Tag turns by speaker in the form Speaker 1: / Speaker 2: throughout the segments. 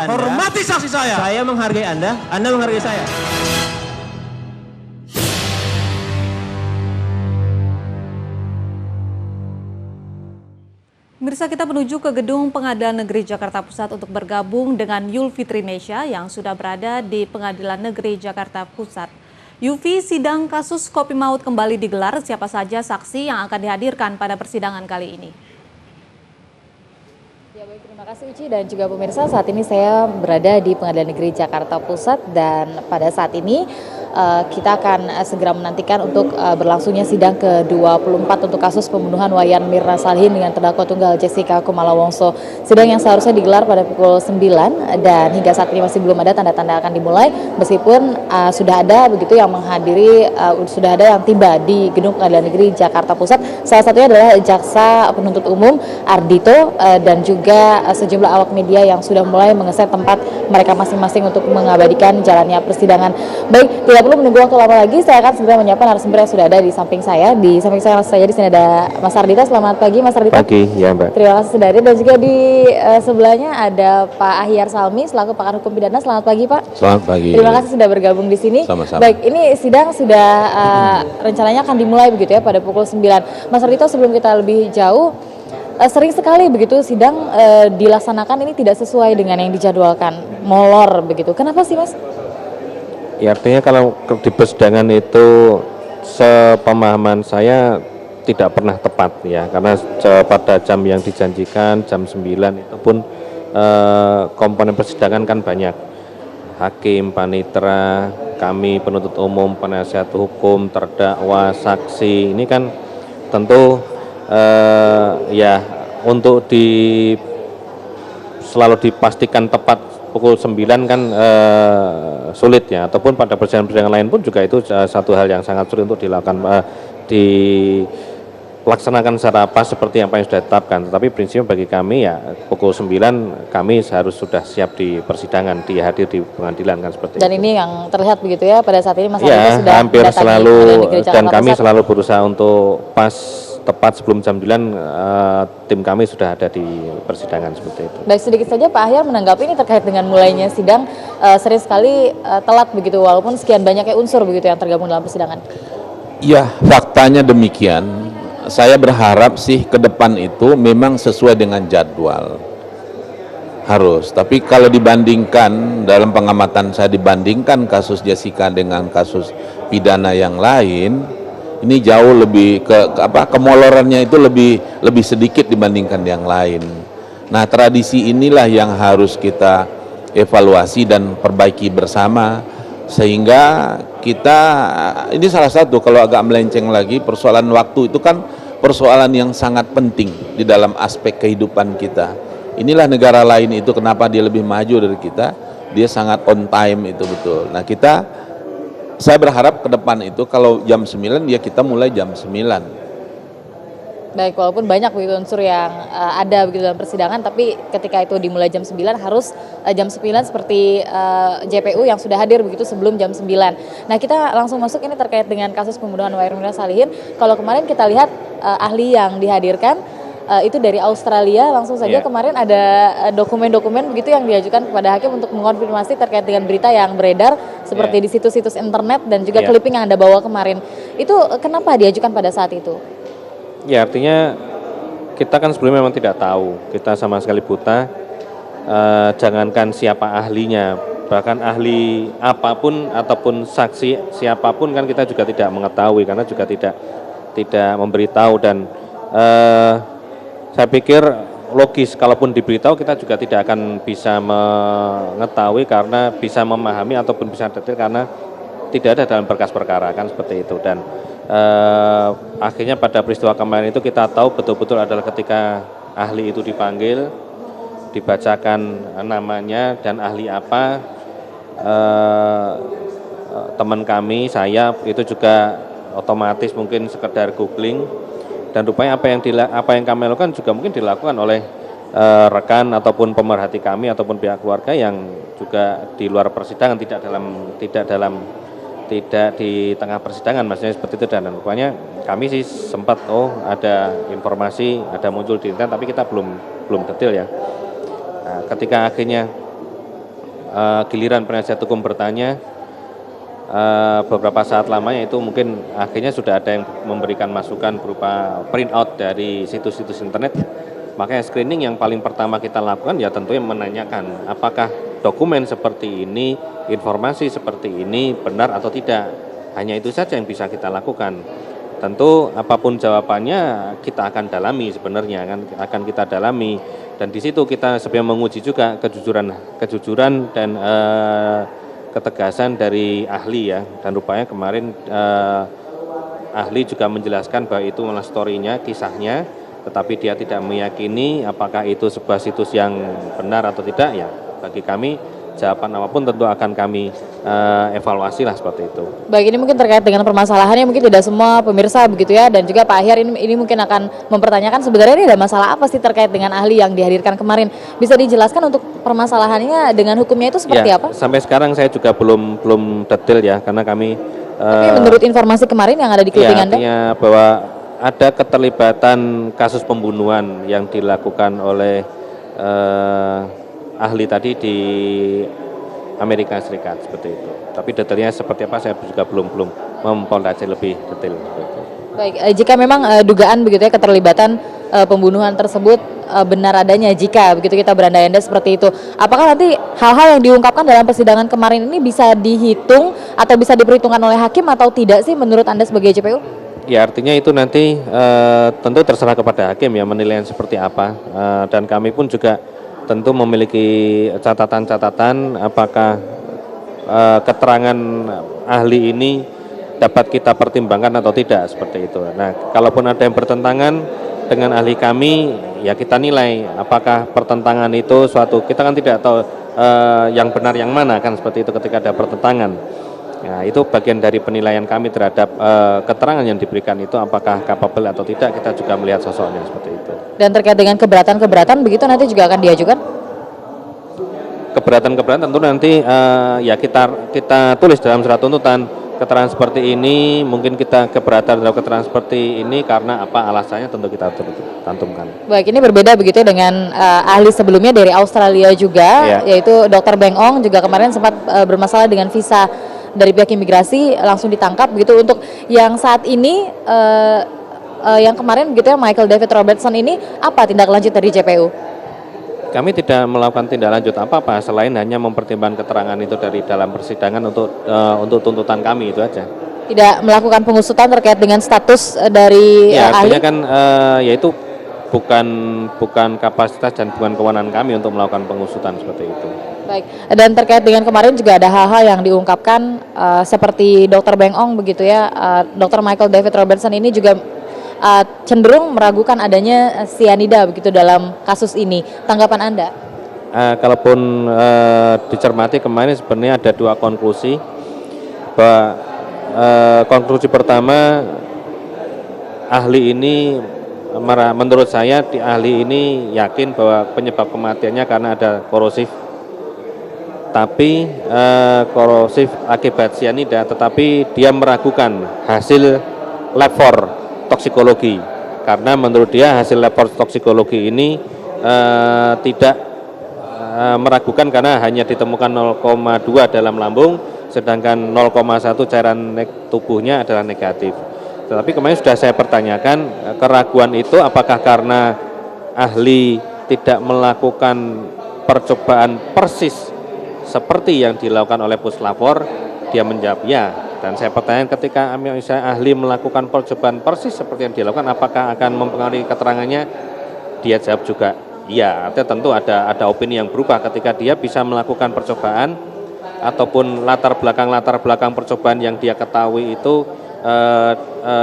Speaker 1: Hormati saksi saya.
Speaker 2: Saya menghargai Anda menghargai saya.
Speaker 3: Pemirsa, kita menuju ke Gedung Pengadilan Negeri Jakarta Pusat untuk bergabung dengan Yulfitri Nesya yang sudah berada di Pengadilan Negeri Jakarta Pusat. Yufi, sidang kasus kopi maut kembali digelar. Siapa saja saksi yang akan dihadirkan pada persidangan kali ini?
Speaker 4: Ya baik, terima kasih Uci dan juga pemirsa. Saat ini saya berada di Pengadilan Negeri Jakarta Pusat dan pada saat ini kita akan segera menantikan untuk berlangsungnya sidang ke-24 untuk kasus pembunuhan Wayan Mirna Salihin dengan terdakwa tunggal Jessica Kumala Wongso. Sidang yang seharusnya digelar pada pukul 9 dan hingga saat ini masih belum ada tanda-tanda akan dimulai, meskipun sudah ada begitu yang menghadiri, sudah ada yang tiba di Gedung Pengadilan Negeri Jakarta Pusat. Salah satunya adalah Jaksa Penuntut Umum Ardhito dan juga sejumlah awak media yang sudah mulai mengeset tempat mereka masing-masing untuk mengabadikan jalannya persidangan. Baik, tidak perlu menunggu waktu lama lagi, saya akan segera menyapa narasumber yang sudah ada di samping saya. Di samping saya di sini ada Mas Ardhito. Selamat pagi Mas Ardhito.
Speaker 2: Pagi, ya Mbak.
Speaker 4: Terima kasih sudah hadir. Dan juga di sebelahnya ada Pak Ahyar Salmi selaku pakar hukum pidana. Selamat pagi Pak.
Speaker 5: Selamat pagi.
Speaker 4: Terima kasih sudah bergabung di sini.
Speaker 5: Sama-sama.
Speaker 4: Baik, ini sidang sudah rencananya akan dimulai begitu ya pada pukul 9. Mas Ardhito, sebelum kita lebih jauh, sering sekali begitu sidang dilaksanakan ini tidak sesuai dengan yang dijadwalkan, molor begitu. Kenapa sih Mas?
Speaker 2: Ya, artinya kalau di persidangan itu sepemahaman saya tidak pernah tepat ya, karena pada jam yang dijanjikan jam 9 itu pun komponen persidangan kan banyak, hakim, panitera, kami penuntut umum, penasihat hukum, terdakwa, saksi. Ini kan tentu ya untuk selalu dipastikan tepat pukul 9 kan sulit ya, ataupun pada persidangan lain pun juga itu satu hal yang sangat sulit untuk dilakukan, dilaksanakan secara pas seperti apa yang sudah ditetapkan. Tetapi prinsipnya bagi kami ya pukul 9 kami harus sudah siap di persidangan, hadir di pengadilan kan seperti
Speaker 4: Dan
Speaker 2: itu.
Speaker 4: ini yang terlihat begitu ya pada saat ini Mas
Speaker 2: Ya,
Speaker 4: Ardhito sudah
Speaker 2: hampir
Speaker 4: mendatangi
Speaker 2: selalu,
Speaker 4: Pengadilan Negeri
Speaker 2: dan
Speaker 4: Jakarta
Speaker 2: kami
Speaker 4: Pusat.
Speaker 2: selalu berusaha untuk pas tepat sebelum jam 9 tim kami sudah ada di persidangan seperti itu.
Speaker 4: Baik, sedikit saja Pak Ahyar menanggapi ini terkait dengan mulainya sidang sering sekali telat begitu walaupun sekian banyaknya unsur begitu yang tergabung dalam persidangan.
Speaker 5: Ya, faktanya demikian. Saya berharap sih ke depan itu memang sesuai dengan jadwal. Harus. Tapi kalau dibandingkan, dalam pengamatan saya dibandingkan kasus Jessica dengan kasus pidana yang lain, ini jauh lebih kemolorannya itu lebih sedikit dibandingkan yang lain. Nah, tradisi inilah yang harus kita evaluasi dan perbaiki bersama, sehingga kita, ini salah satu kalau agak melenceng lagi, persoalan waktu itu kan persoalan yang sangat penting di dalam aspek kehidupan kita. Inilah negara lain itu kenapa dia lebih maju dari kita, dia sangat on time itu betul. Nah, saya berharap ke depan itu kalau jam 9 ya kita mulai jam 9.
Speaker 4: Baik, walaupun banyak begitu unsur yang ada begitu dalam persidangan, tapi ketika itu dimulai jam 9 harus jam 9 seperti JPU yang sudah hadir begitu sebelum jam 9. Nah, kita langsung masuk ini terkait dengan kasus pembunuhan Wayan Mirna Salihin. Kalau kemarin kita lihat ahli yang dihadirkan itu dari Australia, langsung saja kemarin ada dokumen-dokumen begitu yang diajukan kepada hakim untuk mengonfirmasi terkait dengan berita yang beredar seperti di situs-situs internet dan juga clipping yang Anda bawa kemarin. Itu kenapa diajukan pada saat itu?
Speaker 2: Ya, artinya kita kan sebelumnya memang tidak tahu, kita sama sekali buta, jangankan siapa ahlinya, bahkan ahli apapun ataupun saksi siapapun kan kita juga tidak mengetahui karena juga tidak memberitahu. Dan saya pikir logis, kalaupun diberitahu kita juga tidak akan bisa mengetahui karena bisa memahami ataupun bisa detail karena tidak ada dalam berkas perkara kan seperti itu. Dan akhirnya pada peristiwa kemarin itu kita tahu betul-betul adalah ketika ahli itu dipanggil, dibacakan namanya dan ahli apa, teman kami, saya itu juga otomatis mungkin sekedar googling, dan rupanya apa yang kami lakukan juga mungkin dilakukan oleh rekan ataupun pemerhati kami ataupun pihak keluarga yang juga di luar persidangan, tidak dalam tidak di tengah persidangan, maksudnya seperti itu. Dan rupanya kami sih sempat ada informasi, ada muncul di internet, tapi kita belum detail ya. Nah, ketika akhirnya giliran penasihat hukum bertanya, beberapa saat lamanya itu mungkin akhirnya sudah ada yang memberikan masukan berupa print out dari situs-situs internet. Makanya screening yang paling pertama kita lakukan ya tentunya menanyakan apakah dokumen seperti ini, informasi seperti ini benar atau tidak. Hanya itu saja yang bisa kita lakukan. Tentu apapun jawabannya kita akan dalami sebenarnya, akan kita dalami, dan di situ kita sebenarnya menguji juga kejujuran dan ketegasan dari ahli ya. Dan rupanya kemarin ahli juga menjelaskan bahwa itu malah story-nya, kisahnya, tetapi dia tidak meyakini apakah itu sebuah situs yang benar atau tidak. Ya bagi kami jawaban apapun tentu akan kami evaluasi lah seperti itu.
Speaker 4: Baik, ini mungkin terkait dengan permasalahannya mungkin tidak semua pemirsa begitu ya, dan juga Pak Ahyar ini mungkin akan mempertanyakan sebenarnya ini ada masalah apa sih terkait dengan ahli yang dihadirkan kemarin. Bisa dijelaskan untuk permasalahannya dengan hukumnya itu seperti
Speaker 2: ya,
Speaker 4: apa?
Speaker 2: Sampai sekarang saya juga belum detail ya, karena kami
Speaker 4: tapi menurut informasi kemarin yang ada di clipping Anda?
Speaker 2: Artinya bahwa ada keterlibatan kasus pembunuhan yang dilakukan oleh ahli tadi di Amerika Serikat seperti itu. Tapi detailnya seperti apa saya juga belum mempelajari lebih detail.
Speaker 4: Baik, jika memang dugaan begitu ya keterlibatan pembunuhan tersebut benar adanya, jika begitu kita berandai-andai seperti itu, apakah nanti hal-hal yang diungkapkan dalam persidangan kemarin ini bisa dihitung atau bisa diperhitungkan oleh hakim atau tidak sih menurut Anda sebagai JPU?
Speaker 2: Ya artinya itu nanti tentu terserah kepada hakim ya menilai seperti apa, dan kami pun juga tentu memiliki catatan-catatan apakah keterangan ahli ini dapat kita pertimbangkan atau tidak seperti itu. Nah, kalaupun ada yang bertentangan dengan ahli kami, ya kita nilai apakah pertentangan itu suatu, kita kan tidak tahu yang benar yang mana kan seperti itu ketika ada pertentangan. Nah, itu bagian dari penilaian kami terhadap keterangan yang diberikan itu apakah capable atau tidak, kita juga melihat sosoknya seperti itu.
Speaker 4: Dan terkait dengan keberatan-keberatan begitu nanti juga akan diajukan?
Speaker 2: Keberatan-keberatan tentu nanti ya kita tulis dalam surat tuntutan, keterangan seperti ini, mungkin kita keberatan dalam keterangan seperti ini karena apa alasannya tentu kita cantumkan.
Speaker 4: Baik, ini berbeda begitu dengan ahli sebelumnya dari Australia juga, yaitu Dr. Beng Ong juga kemarin sempat bermasalah dengan visa dari pihak imigrasi, langsung ditangkap begitu. Untuk yang saat ini yang kemarin begitu ya Michael David Robertson ini, apa tindak lanjut dari JPU?
Speaker 2: Kami tidak melakukan tindak lanjut apa-apa selain hanya mempertimbangkan keterangan itu dari dalam persidangan untuk tuntutan kami, itu aja. Tidak
Speaker 4: melakukan pengusutan terkait dengan status dari
Speaker 2: ya,
Speaker 4: ahli?
Speaker 2: artinya kan yaitu bukan kapasitas dan bukan kewenangan kami untuk melakukan pengusutan seperti itu.
Speaker 4: Baik, dan terkait dengan kemarin juga ada hal-hal yang diungkapkan seperti Dr. Beng Ong begitu ya, Dr. Michael David Robertson ini juga cenderung meragukan adanya sianida begitu dalam kasus ini. Tanggapan Anda?
Speaker 2: Kalaupun dicermati kemarin sebenarnya ada dua konklusi. Bahwa konklusi pertama, ahli ini menurut saya ahli ini yakin bahwa penyebab kematiannya karena ada korosif. Tapi korosif akibat sianida, tetapi dia meragukan hasil lab for toksikologi, karena menurut dia hasil lab for toksikologi ini tidak meragukan karena hanya ditemukan 0,2 dalam lambung, sedangkan 0,1 cairan tubuhnya adalah negatif. Tetapi kemarin sudah saya pertanyakan keraguan itu apakah karena ahli tidak melakukan percobaan persis seperti yang dilakukan oleh puslapor. Dia menjawab ya, dan saya pertanyaan ketika misalnya ahli melakukan percobaan persis seperti yang dilakukan, apakah akan mempengaruhi keterangannya? Dia jawab juga iya. Artinya tentu ada opini yang berubah ketika dia bisa melakukan percobaan ataupun latar belakang percobaan yang dia ketahui itu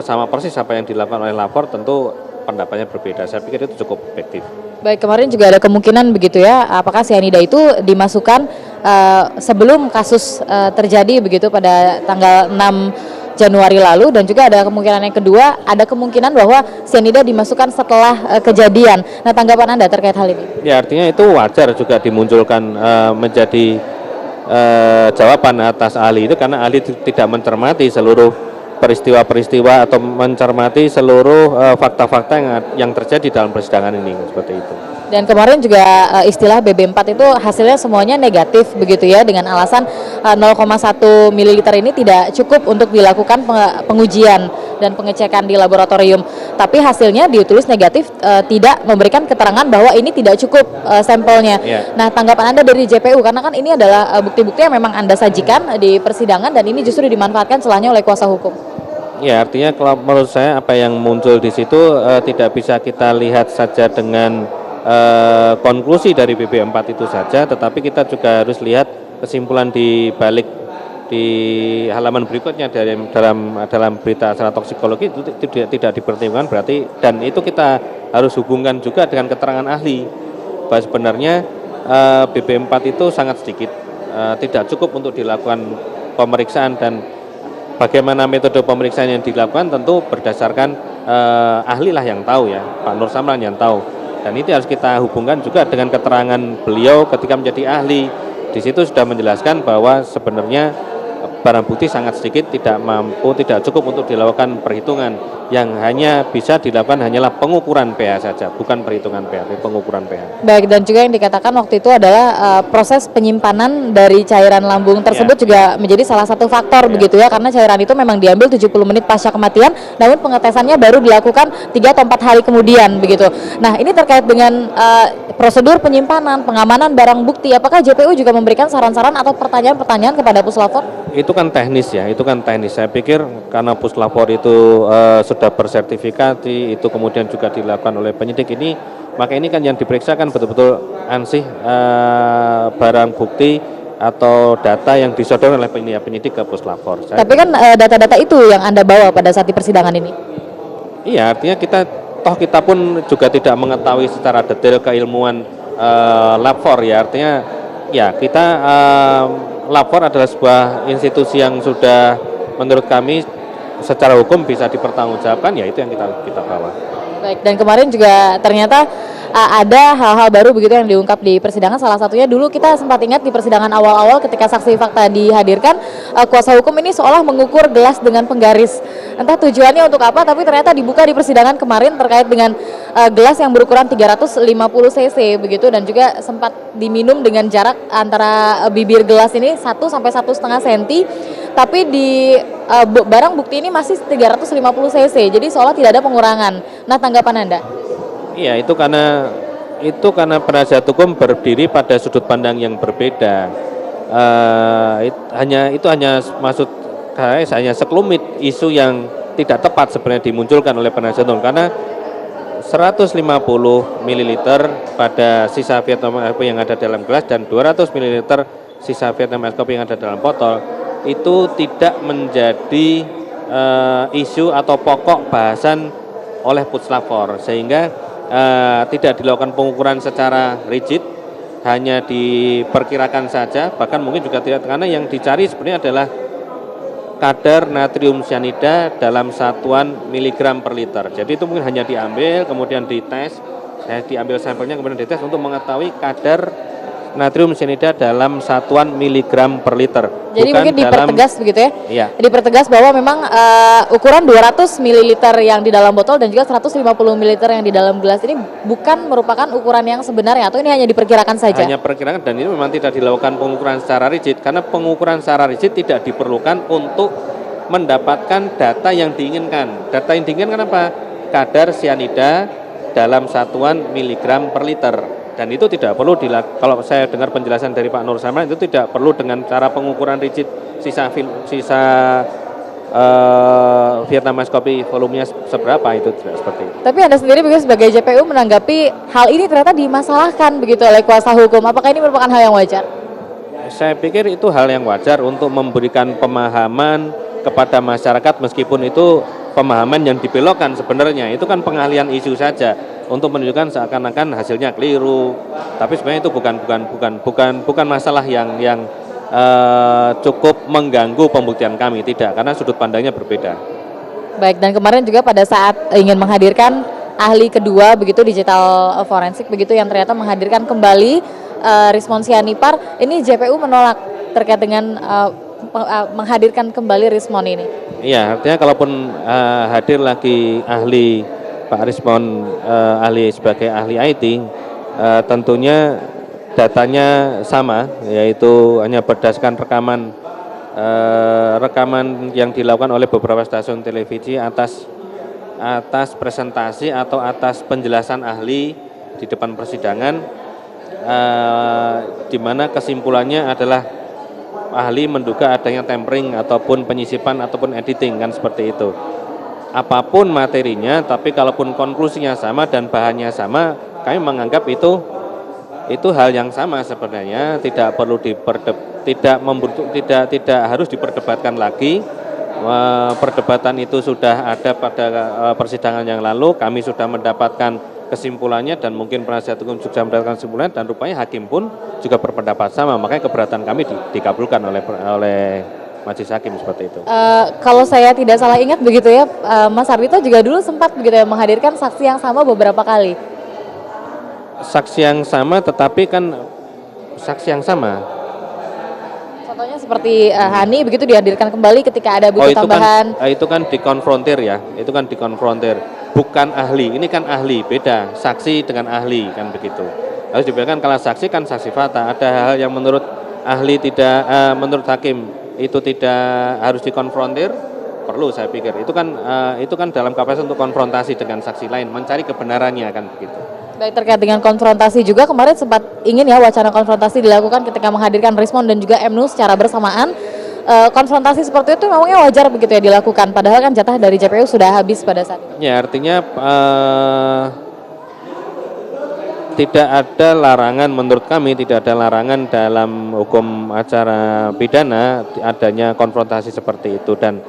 Speaker 2: sama persis apa yang dilakukan oleh lapor, tentu pendapatnya berbeda. Saya pikir itu cukup objektif.
Speaker 4: Baik, kemarin juga ada kemungkinan begitu ya, apakah sianida itu dimasukkan sebelum kasus terjadi begitu pada tanggal 6 Januari lalu, dan juga ada kemungkinan yang kedua, ada kemungkinan bahwa sianida dimasukkan setelah kejadian. Nah, tanggapan Anda terkait hal ini?
Speaker 2: Ya, artinya itu wajar juga dimunculkan menjadi jawaban atas ahli itu karena ahli tidak mencermati seluruh peristiwa-peristiwa atau mencermati seluruh fakta-fakta yang terjadi dalam persidangan ini seperti itu.
Speaker 4: Dan kemarin juga istilah BB4 itu hasilnya semuanya negatif begitu ya, dengan alasan 0,1 ml ini tidak cukup untuk dilakukan pengujian dan pengecekan di laboratorium. Tapi hasilnya ditulis negatif, tidak memberikan keterangan bahwa ini tidak cukup sampelnya.
Speaker 2: Yeah.
Speaker 4: Nah, tanggapan Anda dari JPU, karena kan ini adalah bukti-bukti yang memang Anda sajikan di persidangan dan ini justru dimanfaatkan celahnya oleh kuasa hukum.
Speaker 2: Ya, artinya kalau menurut saya apa yang muncul di situ tidak bisa kita lihat saja dengan konklusi dari BB4 itu saja, tetapi kita juga harus lihat kesimpulan di balik di halaman berikutnya dalam berita acara toksikologi itu tidak dipertimbangkan berarti, dan itu kita harus hubungkan juga dengan keterangan ahli bahwa sebenarnya BB4 itu sangat sedikit, tidak cukup untuk dilakukan pemeriksaan, dan bagaimana metode pemeriksaan yang dilakukan tentu berdasarkan ahli lah yang tahu ya, Pak Nur Samran yang tahu. Dan itu harus kita hubungkan juga dengan keterangan beliau ketika menjadi ahli. Di situ sudah menjelaskan bahwa sebenarnya barang bukti sangat sedikit, tidak cukup untuk dilakukan perhitungan. Yang hanya bisa dilakukan hanyalah pengukuran pH saja, bukan perhitungan pH, tapi pengukuran pH.
Speaker 4: Baik, dan juga yang dikatakan waktu itu adalah proses penyimpanan dari cairan lambung tersebut juga menjadi salah satu faktor begitu ya, karena cairan itu memang diambil 70 menit pasca kematian, namun pengetesannya baru dilakukan 3 atau 4 hari kemudian begitu. Nah, ini terkait dengan prosedur penyimpanan, pengamanan barang bukti, apakah JPU juga memberikan saran-saran atau pertanyaan-pertanyaan kepada puslapor?
Speaker 2: Itu kan teknis ya, itu kan teknis. Saya pikir karena puslapor itu sudah bersertifikasi, itu kemudian juga dilakukan oleh penyidik ini, maka ini kan yang diperiksa kan betul-betul ansih barang bukti atau data yang disodorkan oleh penyidik ke puslapor.
Speaker 4: Tapi kan data-data itu yang Anda bawa pada saat di persidangan ini?
Speaker 2: Iya, artinya kita pun juga tidak mengetahui secara detail keilmuan lapor ya, artinya ya kita lapor adalah sebuah institusi yang sudah menurut kami secara hukum bisa dipertanggungjawabkan, ya itu yang kita bawa.
Speaker 4: Baik, dan kemarin juga ternyata ada hal-hal baru begitu yang diungkap di persidangan. Salah satunya dulu kita sempat ingat di persidangan awal-awal ketika saksi fakta dihadirkan, kuasa hukum ini seolah mengukur gelas dengan penggaris. Entah tujuannya untuk apa, tapi ternyata dibuka di persidangan kemarin terkait dengan gelas yang berukuran 350 cc begitu, dan juga sempat diminum dengan jarak antara bibir gelas ini 1 sampai 1,5 cm. Tapi di barang bukti ini masih 350 cc, jadi seolah tidak ada pengurangan. Nah, tanggapan Anda?
Speaker 2: Iya, itu karena penasihat hukum berdiri pada sudut pandang yang berbeda. Itu hanya maksud saya hanya sekelumit isu yang tidak tepat sebenarnya dimunculkan oleh penasihat hukum, karena 150 ml pada sisa Vietnam Ice Coffee yang ada dalam gelas dan 200 ml sisa Vietnam Ice Coffee yang ada dalam botol itu tidak menjadi isu atau pokok bahasan oleh puslapor, sehingga tidak dilakukan pengukuran secara rigid, hanya diperkirakan saja, bahkan mungkin juga tidak, karena yang dicari sebenarnya adalah kadar natrium cyanida dalam satuan miligram per liter. Jadi itu mungkin hanya diambil kemudian dites, diambil sampelnya kemudian dites untuk mengetahui kadar natrium cyanida dalam satuan miligram per liter.
Speaker 4: Jadi bukan mungkin dipertegas begitu ya?
Speaker 2: Iya.
Speaker 4: Dipertegas bahwa memang ukuran 200 ml yang di dalam botol dan juga 150 ml yang di dalam gelas ini bukan merupakan ukuran yang sebenarnya, atau ini hanya diperkirakan saja? Hanya
Speaker 2: perkirakan, dan ini memang tidak dilakukan pengukuran secara rigid, karena pengukuran secara rigid tidak diperlukan untuk mendapatkan data yang diinginkan. Data yang diinginkan apa? Kadar cyanida dalam satuan miligram per liter. Dan itu tidak perlu kalau saya dengar penjelasan dari Pak Nur Samran, itu tidak perlu dengan cara pengukuran rigid sisa Vietnam Ice Coffee volumenya seberapa, itu tidak seperti itu.
Speaker 4: Tapi Anda sendiri sebagai JPU menanggapi hal ini ternyata dimasalahkan begitu oleh kuasa hukum. Apakah ini merupakan hal yang wajar?
Speaker 2: Saya pikir itu hal yang wajar untuk memberikan pemahaman kepada masyarakat, meskipun itu pemahaman yang dibelokkan sebenarnya. Itu kan pengalihan isu saja untuk menunjukkan seakan-akan hasilnya keliru. Tapi sebenarnya itu bukan masalah yang cukup mengganggu pembuktian kami, tidak, karena sudut pandangnya berbeda.
Speaker 4: Baik, dan kemarin juga pada saat ingin menghadirkan ahli kedua begitu digital forensik begitu yang ternyata menghadirkan kembali Rismon Sianipar, ini JPU menolak terkait dengan menghadirkan kembali Rismon ini.
Speaker 2: Iya, artinya kalaupun hadir lagi ahli Pak Rismon, ahli sebagai ahli IT, tentunya datanya sama, yaitu hanya berdasarkan rekaman yang dilakukan oleh beberapa stasiun televisi atas presentasi atau atas penjelasan ahli di depan persidangan, di mana kesimpulannya adalah ahli menduga adanya tampering ataupun penyisipan ataupun editing, kan seperti itu. Apapun materinya, tapi kalaupun konklusinya sama dan bahannya sama, kami menganggap itu hal yang sama sebenarnya, tidak perlu tidak harus diperdebatkan lagi. Perdebatan itu sudah ada pada persidangan yang lalu, kami sudah mendapatkan kesimpulannya dan mungkin penasihat hukum juga mendapatkan kesimpulan, dan rupanya hakim pun juga berpendapat sama, makanya keberatan kami dikabulkan oleh majelis hakim seperti itu.
Speaker 4: Kalau saya tidak salah ingat begitu ya, Mas Ardhito juga dulu sempat begitu ya menghadirkan saksi yang sama beberapa kali.
Speaker 2: Saksi yang sama, tetapi kan saksi yang sama.
Speaker 4: Contohnya seperti Hani begitu dihadirkan kembali ketika ada bukti tambahan.
Speaker 2: Itu kan dikonfrontir ya, itu kan dikonfrontir. Bukan ahli, ini kan ahli, beda. Saksi dengan ahli kan begitu. Harus dibedakan, kalau saksi kan saksi fakta. Ada hal yang menurut ahli tidak, menurut hakim itu tidak harus dikonfrontir, perlu saya pikir. Itu kan dalam kapasitas untuk konfrontasi dengan saksi lain, mencari kebenarannya kan begitu.
Speaker 4: Baik, terkait dengan konfrontasi juga kemarin sempat ingin ya wacana konfrontasi dilakukan ketika menghadirkan Rismon dan juga MNU secara bersamaan. Konfrontasi seperti itu memangnya wajar begitu ya dilakukan, padahal kan jatah dari JPU sudah habis pada saat itu.
Speaker 2: Ya, artinya tidak ada larangan, menurut kami tidak ada larangan dalam hukum acara pidana adanya konfrontasi seperti itu, dan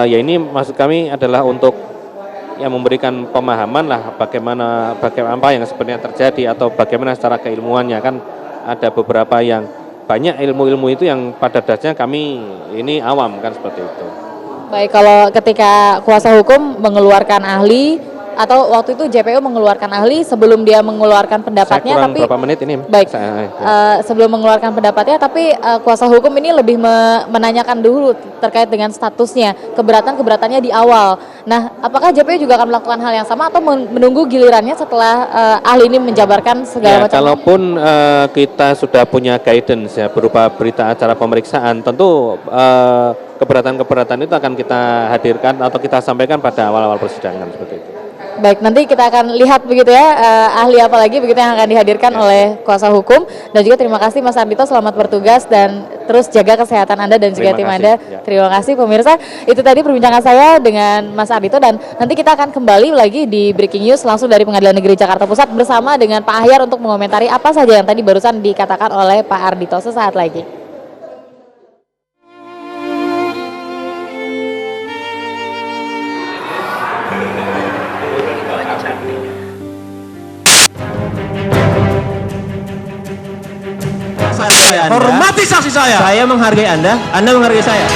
Speaker 2: ya ini maksud kami adalah untuk yang memberikan pemahaman lah bagaimana apa yang sebenarnya terjadi atau bagaimana secara keilmuannya. Kan ada beberapa yang banyak ilmu-ilmu itu yang pada dasarnya kami ini awam kan seperti itu.
Speaker 4: Baik, kalau ketika kuasa hukum mengeluarkan ahli atau waktu itu JPU mengeluarkan ahli sebelum dia mengeluarkan pendapatnya,
Speaker 2: Saya kurang
Speaker 4: tapi
Speaker 2: berapa menit ini.
Speaker 4: baik, sebelum mengeluarkan pendapatnya, tapi kuasa hukum ini lebih menanyakan dulu terkait dengan statusnya, keberatannya di awal. Nah, apakah JPU juga akan melakukan hal yang sama atau menunggu gilirannya setelah ahli ini menjabarkan segala macam?
Speaker 2: Kalaupun kita sudah punya guidance ya berupa berita acara pemeriksaan, tentu keberatan-keberatan itu akan kita hadirkan atau kita sampaikan pada awal-awal persidangan seperti itu.
Speaker 4: Baik, nanti kita akan lihat begitu ya ahli apa lagi begitu yang akan dihadirkan oleh kuasa hukum, dan juga terima kasih Mas Ardhito, selamat bertugas dan terus jaga kesehatan Anda dan juga tim Anda. Terima kasih pemirsa. Itu tadi perbincangan saya dengan Mas Ardhito, dan nanti kita akan kembali lagi di Breaking News langsung dari Pengadilan Negeri Jakarta Pusat bersama dengan Pak Ahyar untuk mengomentari apa saja yang tadi barusan dikatakan oleh Pak Ardhito. Sesaat lagi.
Speaker 1: Hormati saksi saya. Saya menghargai Anda menghargai saya.